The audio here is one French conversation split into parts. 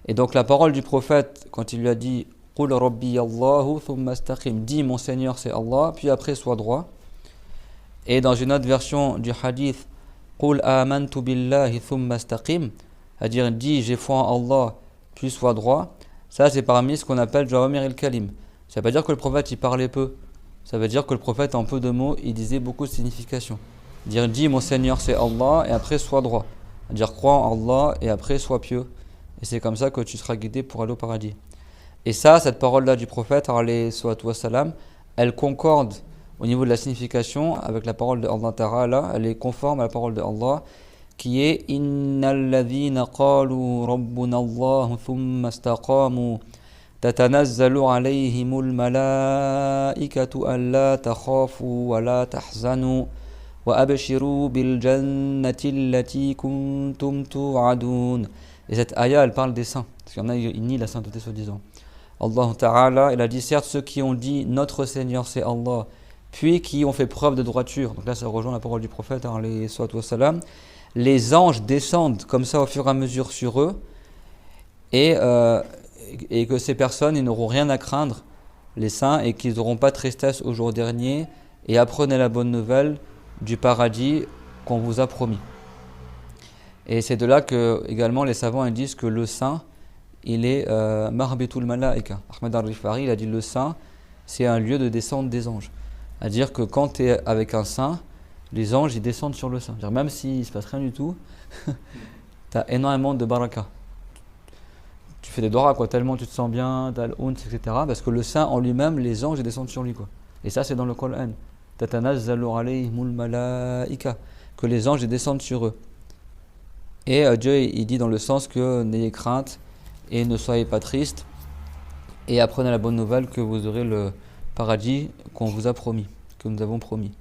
Et donc la parole du prophète, quand il lui a dit Qul Rabbi Allahu thumma istaqim, dis mon Seigneur c'est Allah, puis après sois droit. Et dans une autre version du hadith, Qul amantu billahi thumma istaqim, c'est-à-dire dis j'ai foi en Allah, puis sois droit. Ça c'est parmi ce qu'on appelle Jawamir al-Kalim. Ça veut pas dire que le prophète il parlait peu. Ça veut dire que le prophète en peu de mots il disait beaucoup de significations. Dire dis mon Seigneur c'est Allah et après sois droit. Dire crois en Allah et après sois pieux. Et c'est comme ça que tu seras guidé pour aller au paradis. Et ça, cette parole-là du prophète, alayhi salatu wassalam, elle concorde au niveau de la signification avec la parole de Allah Ta'ala, elle est conforme à la parole de Allah qui est Innal ladhina qalu rabbuna Allah thumma istaqamu tatanazzalu alayhimul malaikatu alla takhafu wa la tahzanu wa abshiru bil jannati allati kuntum tu'adun. Et cette ayah, elle parle des saints. Parce qu'il y en a, ils nient la sainteté soi-disant. Allah Ta'ala, il a dit certes ceux qui ont dit notre Seigneur c'est Allah, puis qui ont fait preuve de droiture. Donc là, ça rejoint la parole du prophète, alayhi salatu wassalam. Les anges descendent comme ça au fur et à mesure sur eux, et que ces personnes, ils n'auront rien à craindre, les saints, et qu'ils n'auront pas de tristesse au jour dernier, et apprenez la bonne nouvelle du paradis qu'on vous a promis. Et c'est de là que également les savants disent que le saint, il est Marbitul Malaika. Ahmad al-Rifari, il a dit le saint, c'est un lieu de descente des anges. C'est-à-dire que quand tu es avec un saint, les anges ils descendent sur le saint. Même s'il ne se passe rien du tout, tu as énormément de baraka. Tu fais des doras, quoi, tellement tu te sens bien, tu as l'unt, etc. Parce que le saint en lui-même, les anges ils descendent sur lui, quoi. Et ça, c'est dans le Coran. Tatanazzalu alayhimul malaika. Que les anges ils descendent sur eux. Et Dieu il dit dans le sens que n'ayez crainte et ne soyez pas tristes et apprenez la bonne nouvelle que vous aurez le paradis qu'on vous a promis, que nous avons promis.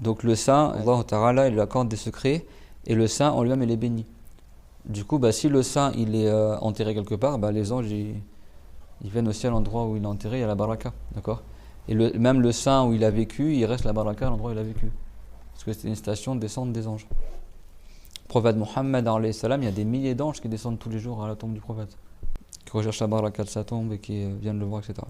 Donc le saint, Allah Ta'ala, il lui accorde des secrets et le saint en lui-même il est béni. Du coup, si le saint il est enterré quelque part, les anges ils viennent aussi à l'endroit où il est enterré, il y a la baraka, d'accord. Et même le saint où il a vécu, il reste la baraka à l'endroit où il a vécu. Parce que c'est une station de descente des anges. Prophète Mohammed, alayhi salam, il y a des milliers d'anges qui descendent tous les jours à la tombe du prophète, qui recherchent la baraka de sa tombe et qui viennent le voir, etc.